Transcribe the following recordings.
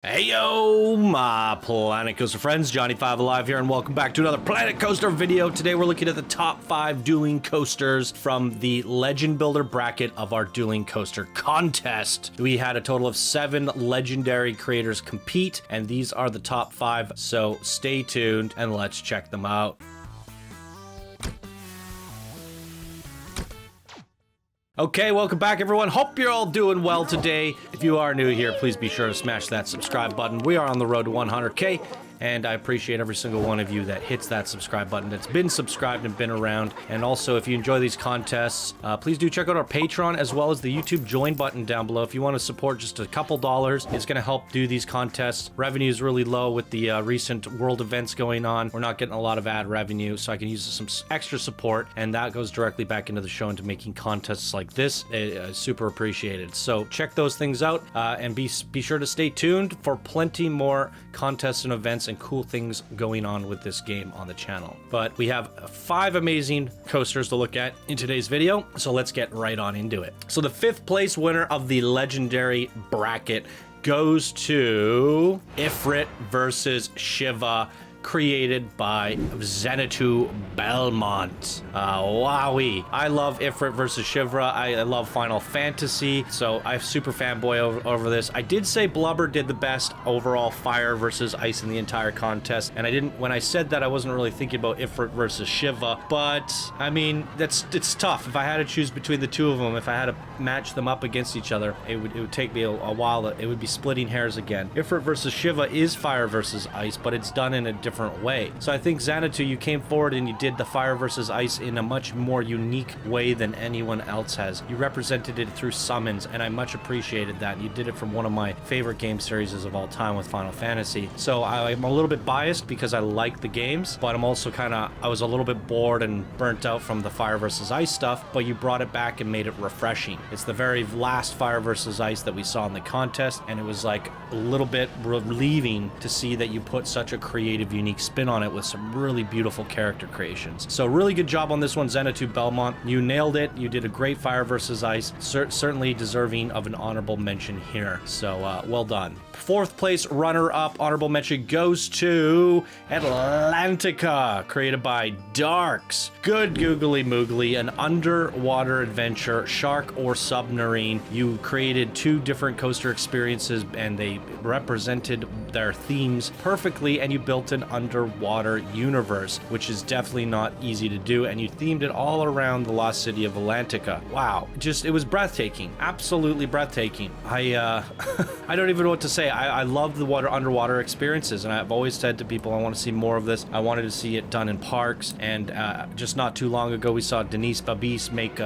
Hey yo, my Planet Coaster friends, Johnny5 Alive here, and welcome back to another Planet Coaster video. Today we're looking at the top 5 dueling coasters from the Legend Builder bracket of our dueling coaster contest. We had a total of 7 legendary creators compete, and these are the top 5, so stay tuned and let's check them out. Okay, welcome back everyone. Hope you're all doing well today. If you are new here, please be sure to smash that subscribe button. We are on the road to 100K. And I appreciate every single one of you that hits that subscribe button, that's been subscribed and been around. And also, if you enjoy these contests, please do check out our Patreon as well as the YouTube join button down below. If you want to support just a couple dollars, it's going to help do these contests. Revenue is really low with the recent world events going on. We're not getting a lot of ad revenue, so I can use some extra support, and that goes directly back into the show, into making contests like this. Super appreciated. So check those things out, and be sure to stay tuned for plenty more contests and events and cool things going on with this game on the channel. But we have 5 amazing coasters to look at in today's video, so let's get right on into it. So the 5th place winner of the legendary bracket goes to Ifrit versus Shiva, created by Xanadu Belmont. Wowee. I love Ifrit versus Shiva. I love Final Fantasy, so I'm super fanboy over this. I did say Blubber did the best overall fire versus ice in the entire contest, and I didn't, when I said that, I wasn't really thinking about Ifrit versus Shiva, but I mean, it's tough. If I had to choose between the two of them, if I had to match them up against each other, it would take me a while. It would be splitting hairs again. Ifrit versus Shiva is fire versus ice, but it's done in a different way. So I think Xanadu, you came forward and you did the fire versus ice in a much more unique way than anyone else has. You represented it through summons, and I much appreciated that. You did it from one of my favorite game series of all time with Final Fantasy. So I'm a little bit biased because I like the games, but I'm also I was a little bit bored and burnt out from the fire versus ice stuff, but you brought it back and made it refreshing. It's the very last fire versus ice that we saw in the contest, and it was like a little bit relieving to see that you put such a creative, unique spin on it with some really beautiful character creations. So really good job on this one, Xanadu Belmont. You nailed it. You did a great fire versus ice. Certainly deserving of an honorable mention here. So well done. 4th place runner-up honorable mention goes to Atlantica, created by Darks. Good googly moogly, an underwater adventure, shark or submarine. You created 2 different coaster experiences, and they represented their themes perfectly, and you built an underwater universe, which is definitely not easy to do, and you themed it all around the lost city of Atlantica. Wow, it was breathtaking, absolutely breathtaking. I don't even know what to say. I love the underwater experiences, and I've always said to people, I want to see more of this. I wanted to see it done in parks, and just not too long ago we saw Denise Babis make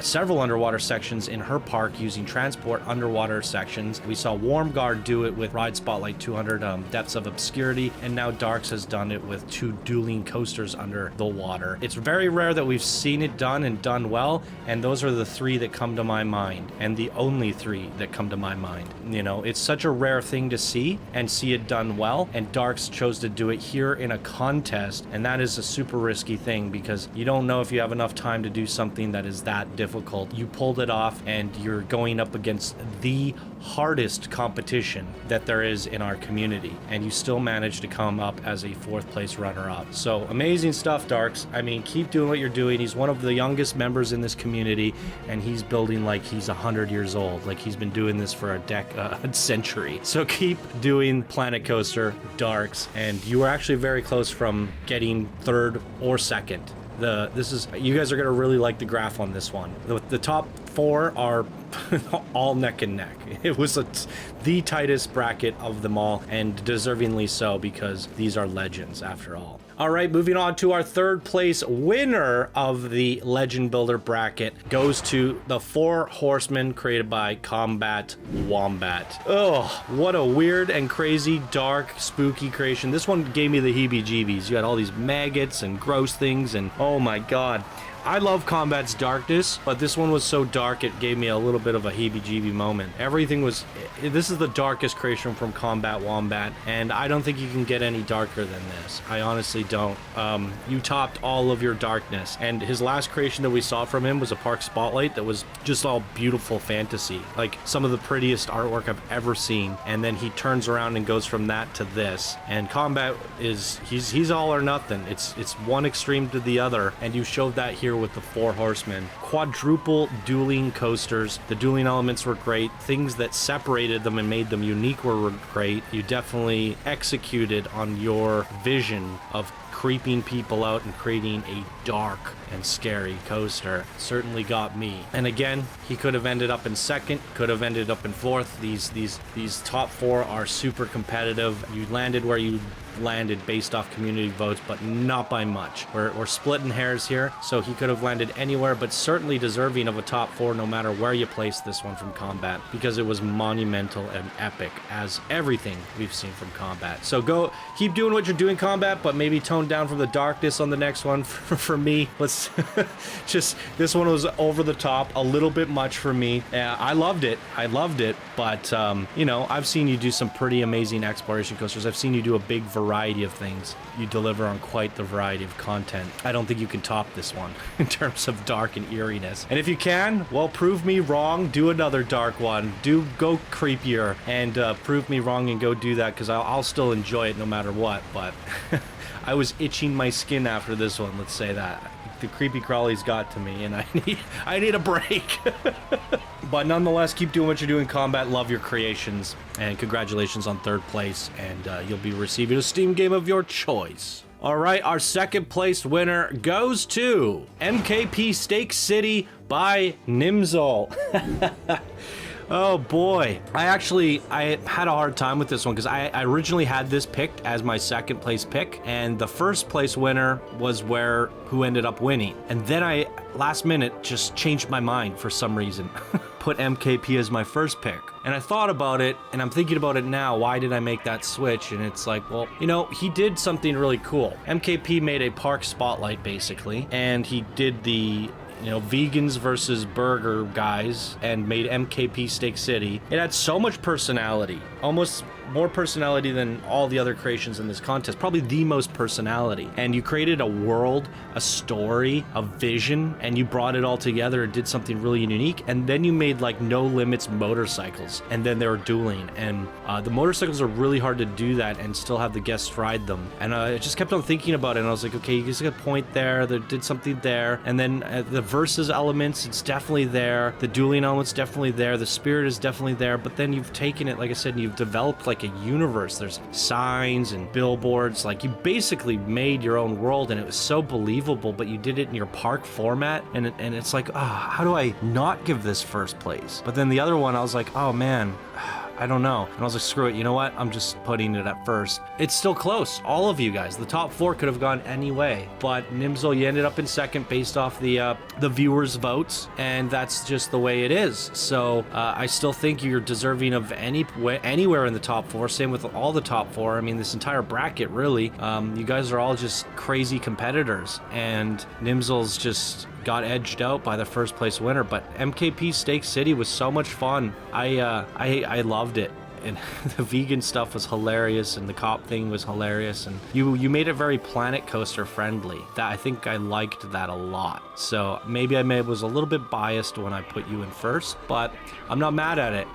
several underwater sections in her park using transport underwater sections. We saw Warmguard do it with Ride Spotlight 200 Depths of Obscurity, and now Darks has done it with 2 dueling coasters under the water. It's very rare that we've seen it done and done well, and those are the 3 that come to my mind, and the only 3 that come to my mind. You know, it's such a rare thing to see and see it done well, and Darks chose to do it here in a contest, and that is a super risky thing because you don't know if you have enough time to do something that is that difficult. You pulled it off, and you're going up against the hardest competition that there is in our community, and you still managed to come up as a 4th place runner-up. So amazing stuff, Darks. I mean, keep doing what you're doing. He's one of the youngest members in this community, and he's building like he's 100 years old, like he's been doing this for a century. So keep doing Planet Coaster, Darks, and you were actually very close from getting 3rd or 2nd. You guys are gonna really like the graph on this one. The top 4 are all neck and neck. It was the tightest bracket of them all, and deservingly so, because these are legends after all. All right, moving on to our 3rd place winner of the Legend Builder bracket goes to the 4 Horsemen, created by Combat Wombat. Oh, what a weird and crazy, dark, spooky creation. This one gave me the heebie-jeebies. You had all these maggots and gross things, and oh my god. I love Combat's darkness, but this one was so dark it gave me a little bit of a heebie-jeebie moment. Everything was... This is the darkest creation from Combat Wombat, and I don't think you can get any darker than this. I honestly don't. You topped all of your darkness, and his last creation that we saw from him was a Park Spotlight that was just all beautiful fantasy. Like, some of the prettiest artwork I've ever seen, and then he turns around and goes from that to this. And Combat is... He's all or nothing. It's one extreme to the other, and you showed that here with the 4 Horsemen. Quadruple dueling coasters. The dueling elements were great. Things that separated them and made them unique were great. You definitely executed on your vision of creeping people out and creating a dark and scary coaster. Certainly got me. And again, he could have ended up in second, could have ended up in fourth. These top 4 are super competitive. You landed where you landed based off community votes, but not by much. We're splitting hairs here, so he could have landed anywhere, but certainly deserving of a top 4 no matter where you place this one from Combat, because it was monumental and epic as everything we've seen from Combat. So go keep doing what you're doing, Combat, but maybe tone down from the darkness on the next one. For me, let's just, this one was over the top a little bit much for me. I loved it, but you know, I've seen you do some pretty amazing exploration coasters. I've seen you do a big variety of things. You deliver on quite the variety of content. I don't think you can top this one in terms of dark and eeriness. And if you can, well, prove me wrong. Do another dark one. Go creepier and prove me wrong and go do that, because I'll still enjoy it no matter what. But I was itching my skin after this one, let's say that. The creepy crawlies got to me, and I need a break. But nonetheless, keep doing what you're doing, Combat. Love your creations, and congratulations on 3rd place, and you'll be receiving a Steam game of your choice. All right, our 2nd place winner goes to MKP Steak City by Nimzol. Oh boy, I had a hard time with this one because I originally had this picked as my 2nd place pick, and the 1st place winner was who ended up winning, and then I last minute just changed my mind for some reason. Put MKP as my 1st pick, and I thought about it, and I'm thinking about it now. Why did I make that switch? And it's like, well, you know, he did something really cool. MKP made a Park Spotlight basically, and he did the, you know, vegans versus burger guys, and made MKP Steak City. It had so much personality, almost more personality than all the other creations in this contest, probably the most personality. And you created a world, a story, a vision, and you brought it all together and did something really unique. And then you made like no limits motorcycles, and then they were dueling, and the motorcycles are really hard to do that and still have the guests ride them. And I just kept on thinking about it, and I was like, okay, you guys got a point there, they did something there. And then the versus elements, it's definitely there, the dueling elements definitely there, the spirit is definitely there, but then you've taken it, like I said, and you've developed like a universe. There's signs and billboards, like you basically made your own world, and it was so believable, but you did it in your park format, and it's like, how do I not give this 1st place? But then the other one, I was like, oh man, I don't know. And I was like, screw it, you know what? I'm just putting it at 1st. It's still close. All of you guys, the top 4 could have gone any way. But Nimzol, you ended up in 2nd based off the viewers' votes, and that's just the way it is. So I still think you're deserving of anywhere in the top 4. Same with all the top 4. I mean, this entire bracket, really. You guys are all just crazy competitors, and Nimzol's just got edged out by the 1st place winner. But MKP Steak City was so much fun. I loved it. And the vegan stuff was hilarious, and the cop thing was hilarious, and you made it very Planet Coaster friendly. That, I think I liked that a lot. So maybe I was a little bit biased when I put you in 1st, but I'm not mad at it.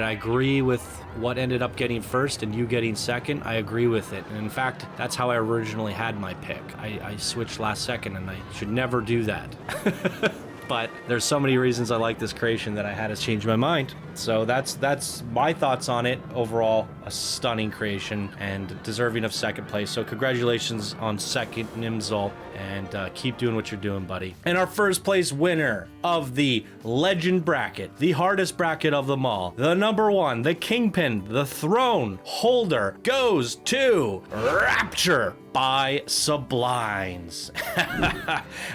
I agree with what ended up getting 1st and you getting 2nd. I agree with it. And in fact, that's how I originally had my pick. I switched last second, and I should never do that. But there's so many reasons I like this creation that I had to change my mind. So that's my thoughts on it. Overall, a stunning creation and deserving of 2nd place. So congratulations on 2nd, Nimzol, and keep doing what you're doing, buddy. And our 1st place winner of the Legend bracket, the hardest bracket of them all, the number 1, the Kingpin, the throne holder, goes to Rapture by Sublimes.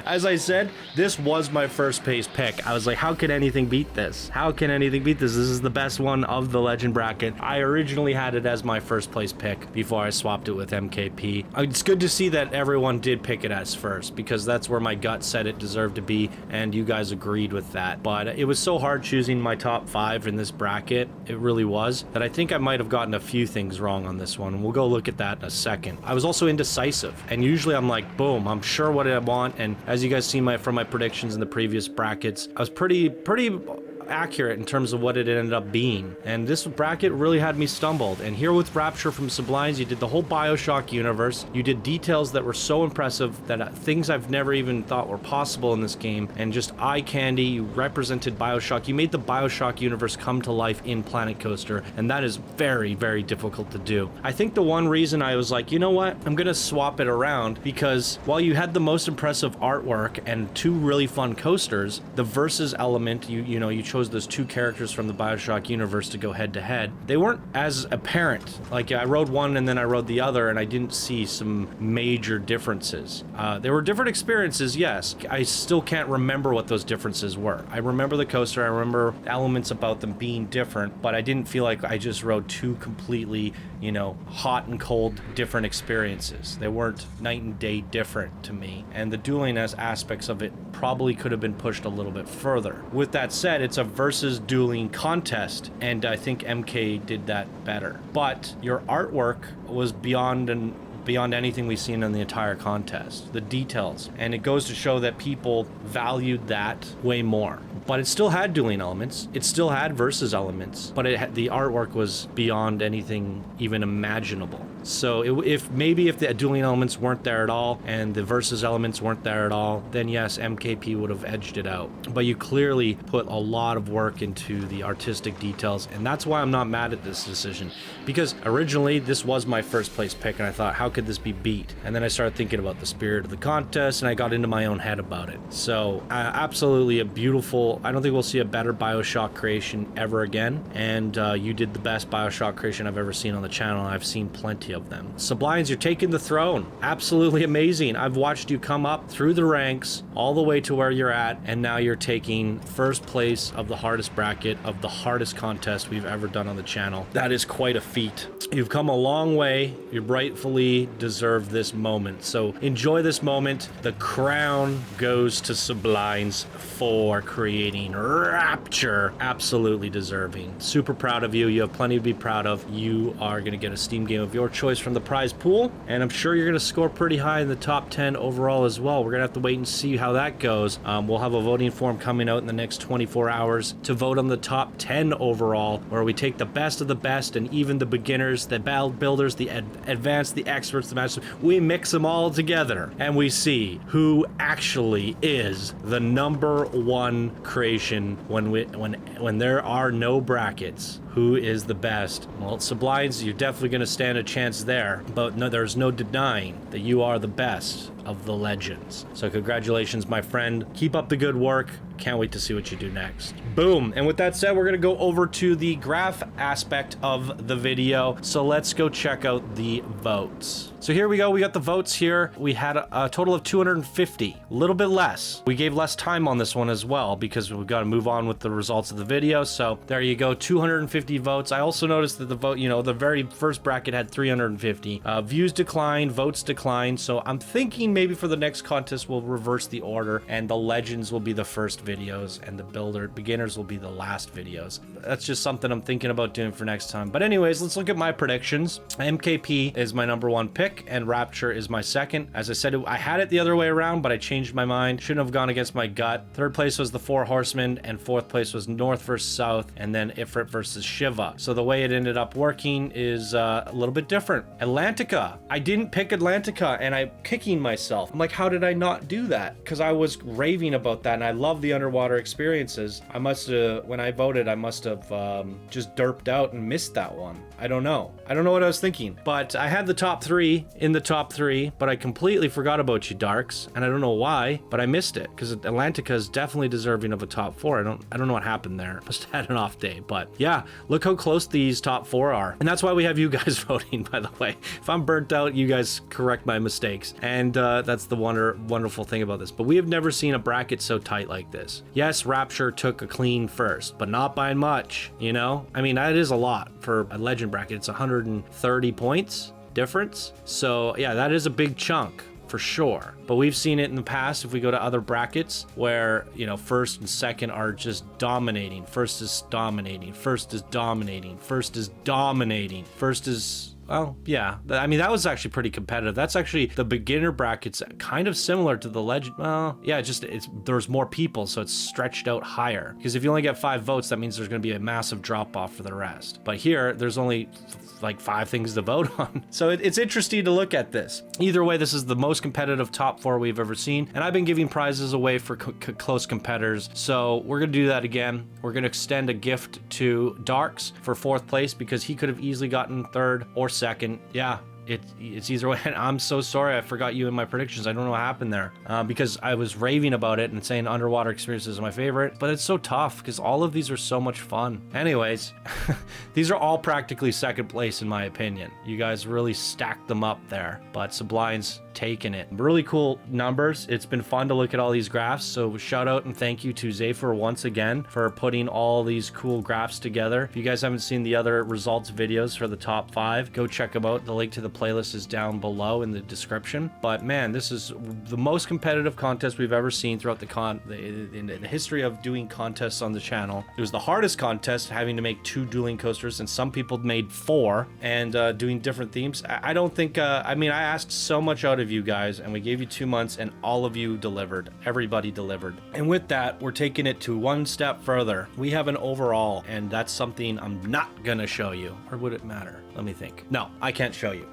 As I said, this was my 1st place pick. I was like, how can anything beat this? How can anything beat this? is this is the best one of the legend bracket. I originally had it as my first place pick before I swapped it with MKP. It's good to see that everyone did pick it as first, because that's where my gut said it deserved to be, and you guys agreed with that. But it was so hard choosing my top 5 in this bracket, it really was, that I think I might have gotten a few things wrong on this one. We'll go look at that in a second. I was also indecisive, and usually I'm like, boom, I'm sure what I want, and as you guys see from my predictions in the previous brackets, I was pretty accurate in terms of what it ended up being, and this bracket really had me stumbled. And here with Rapture from Sublimes, you did the whole BioShock universe. You did details that were so impressive that things I've never even thought were possible in this game, and just eye candy. You represented BioShock. You made the BioShock universe come to life in Planet Coaster, and that is very, very difficult to do. I think the one reason I was like, you know what, I'm gonna swap it around, because while you had the most impressive artwork and 2 really fun coasters, the versus element, you know, you chose those 2 characters from the BioShock universe to go head to head. They weren't as apparent. Like, I rode one and then I rode the other, and I didn't see some major differences. There were different experiences, yes. I still can't remember what those differences were. I remember the coaster, I remember elements about them being different, but I didn't feel like I just rode 2 completely, you know, hot and cold different experiences. They weren't night and day different to me, and the dueling as aspects of it probably could have been pushed a little bit further. With that said, it's a versus dueling contest, and I think MK did that better. But your artwork was beyond anything we've seen in the entire contest. The details, and it goes to show that people valued that way more. But it still had dueling elements, it still had versus elements, but the artwork was beyond anything even imaginable. So if the dueling elements weren't there at all and the versus elements weren't there at all, then yes, MKP would have edged it out. But you clearly put a lot of work into the artistic details, and that's why I'm not mad at this decision, because originally this was my first place pick, and I thought, how could this be beat? And then I started thinking about the spirit of the contest, and I got into my own head about it. So absolutely a beautiful, I don't think we'll see a better BioShock creation ever again, and you did the best BioShock creation I've ever seen on the channel. I've seen plenty of them. Sublimes, you're taking the throne. Absolutely amazing. I've watched you come up through the ranks all the way to where you're at, and now you're taking first place of the hardest bracket of the hardest contest we've ever done on the channel. That is quite a feat. You've come a long way. You rightfully deserve this moment. So enjoy this moment. The crown goes to Sublimes for creating Rapture. Absolutely deserving. Super proud of you. You have plenty to be proud of. You are going to get a Steam game of your choice from the prize pool, and I'm sure you're going to score pretty high in the top 10 overall as well. We're going to have to wait and see how that goes. We'll have a voting form coming out in the next 24 hours to vote on the top 10 overall, where we take the best of the best and even the beginners, the builders, the advanced, the experts, the masters. We mix them all together and we see who actually is the #1 creation when there are no brackets. Who is the best? Well, Sublimes, you're definitely going to stand a chance there, but no, there's no denying that you are the best of the legends. So congratulations, my friend. Keep up the good work. Can't wait to see what you do next. Boom. And with that said, we're going to go over to the graph aspect of the video. So let's go check out the votes. So here we go. We got the votes here. We had a total of 250, a little bit less. We gave less time on this one as well because we've got to move on with the results of the video. So there you go, 250 votes. I also noticed that the vote, the very first bracket had 350. Views declined, votes declined. So I'm thinking maybe for the next contest, we'll reverse the order and the legends will be the first videos and the beginners will be the last videos. That's just something I'm thinking about doing for next time. But anyways, let's look at my predictions. MKP is my #1 pick and Rapture is my second. As I said, I had it the other way around, but I changed my mind. Shouldn't have gone against my gut. Third place was the Four Horsemen and fourth place was North versus South and then Ifrit versus Shiva. So the way it ended up working is a little bit different. Atlantica. I didn't pick Atlantica and I'm kicking myself. I'm like, how did I not do that? Because I was raving about that and I love the underwater experiences. I must have, when I voted, I must have just derped out and missed that one. I don't know. I don't know what I was thinking. But I had the top 3 in the top 3, but I completely forgot about you, Darks. And I don't know why, but I missed it because Atlantica is definitely deserving of a top 4. I don't know what happened there. Must have had an off day. But yeah, look how close these top 4 are. And that's why we have you guys voting, by the way. If I'm burnt out, you guys correct my mistakes. And that's the wonderful thing about this. But we have never seen a bracket so tight like this. Yes, Rapture took a clean first, but not by much, you know? I mean, that is a lot for a legend bracket. It's 130 points difference. So yeah, that is a big chunk for sure. But we've seen it in the past if we go to other brackets where, you know, first and second are just dominating. First is dominating. First is dominating. First is dominating. First is... Well, yeah. I mean, that was actually pretty competitive. That's actually the beginner brackets, kind of similar to the legend. Well, yeah, there's more people, so it's stretched out higher. Because if you only get 5 votes, that means there's going to be a massive drop off for the rest. But here, there's only like 5 things to vote on. So it's interesting to look at this. Either way, this is the most competitive top 4 we've ever seen. And I've been giving prizes away for close competitors. So we're going to do that again. We're going to extend a gift to Darks for 4th place because he could have easily gotten 3rd or 2nd. Yeah. It's either way. I'm so sorry I forgot you in my predictions. I don't know what happened there because I was raving about it and saying underwater experiences is my favorite, but it's so tough because all of these are so much fun. Anyways, these are all practically 2nd place in my opinion. You guys really stacked them up there, but Sublime's taking it. Really cool numbers. It's been fun to look at all these graphs. So shout out and thank you to Zephyr once again for putting all these cool graphs together. If you guys haven't seen the other results videos for the top 5, go check them out. The link to the playlist is down below in the description. But man, this is the most competitive contest we've ever seen throughout in the history of doing contests on the channel. It was the hardest contest, having to make 2 dueling coasters, and some people made 4 and doing different themes. I don't think, I mean, I asked so much out of you guys and we gave you 2 months and all of you delivered. Everybody delivered. And with that, we're taking it to one step further. We have an overall, and that's something I'm not gonna show you. Or would it matter? Let me think. No, I can't show you.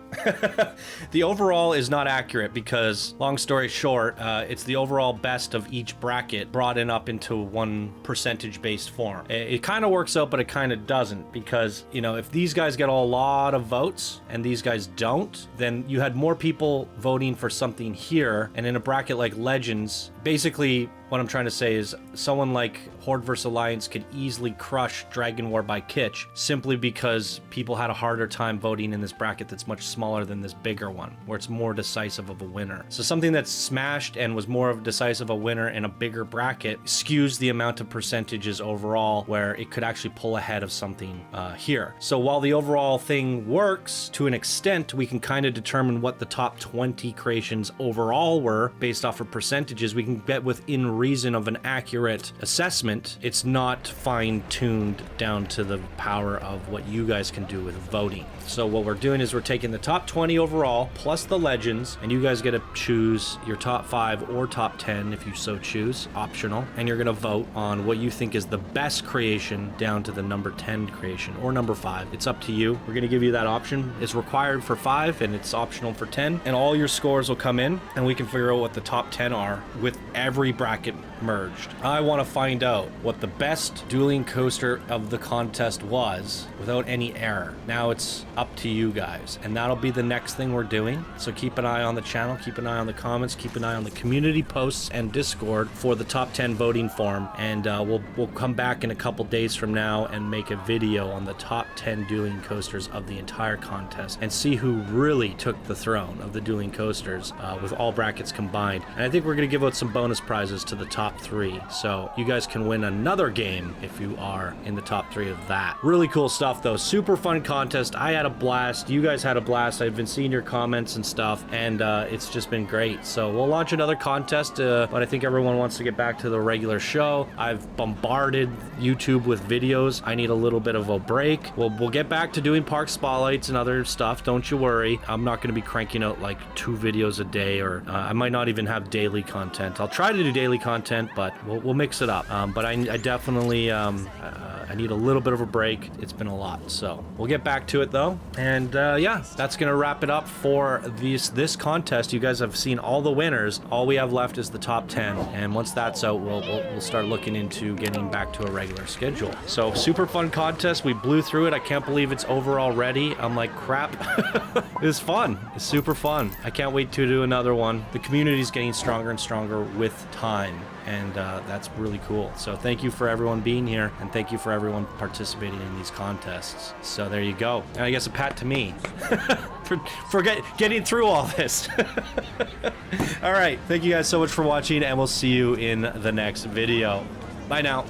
The overall is not accurate because, long story short, it's the overall best of each bracket brought in up into one percentage based form. It kind of works out, but it kind of doesn't, because, you know, if these guys get a lot of votes and these guys don't, then you had more people voting for something here. And in a bracket like Legends, basically what I'm trying to say is someone like Horde vs Alliance could easily crush Dragon War by Kitsch simply because people had a harder time voting in this bracket that's much smaller than this bigger one, where it's more decisive of a winner. So something that's smashed and was more of decisive a winner in a bigger bracket skews the amount of percentages overall, where it could actually pull ahead of something here. So while the overall thing works to an extent, we can kind of determine what the top 20 creations overall were based off of percentages. We can get within reason of an accurate assessment. It's not fine-tuned down to the power of what you guys can do with voting. So what we're doing is we're taking the top 20 overall plus the legends, and you guys get to choose your top 5 or top 10 if you so choose, optional, and you're gonna vote on what you think is the best creation down to the number 10 creation or number 5. It's up to you. We're gonna give you that option. It's required for 5 and it's optional for 10, and all your scores will come in and we can figure out what the top 10 are with every bracket merged. I want to find out what the best dueling coaster of the contest was without any error. Now it's up to you guys, and that'll be the next thing we're doing. So keep an eye on the channel, keep an eye on the comments, keep an eye on the community posts and Discord for the top 10 voting form, and we'll come back in a couple days from now and make a video on the top 10 dueling coasters of the entire contest and see who really took the throne of the dueling coasters with all brackets combined. And I think we're going to give out some bonus prizes to the top 3, so you guys can win another game if you are in the top 3 of that. Really cool stuff though. Super fun contest. I had a blast. You guys had a blast. I've been seeing your comments and stuff, and it's just been great. So we'll launch another contest, but I think everyone wants to get back to the regular show. I've bombarded YouTube with videos. I need a little bit of a break. We'll get back to doing park spotlights and other stuff. Don't you worry. I'm not going to be cranking out like 2 videos a day, or I might not even have daily content. I'll try to do daily content content, but we'll mix it up. But I definitely I need a little bit of a break. It's been a lot, so we'll get back to it though. And yeah, that's gonna wrap it up for this contest. You guys have seen all the winners. All we have left is the top 10, and once that's out, we'll start looking into getting back to a regular schedule. So super fun contest. We blew through it. I can't believe it's over already. I'm like, crap. It's fun. It's super fun. I can't wait to do another one. The community is getting stronger and stronger with time, and that's really cool. So thank you for everyone being here, and thank you for everyone participating in these contests. So there you go. And I guess a pat to me for getting through all this. All right, thank you guys so much for watching, and we'll see you in the next video. Bye now.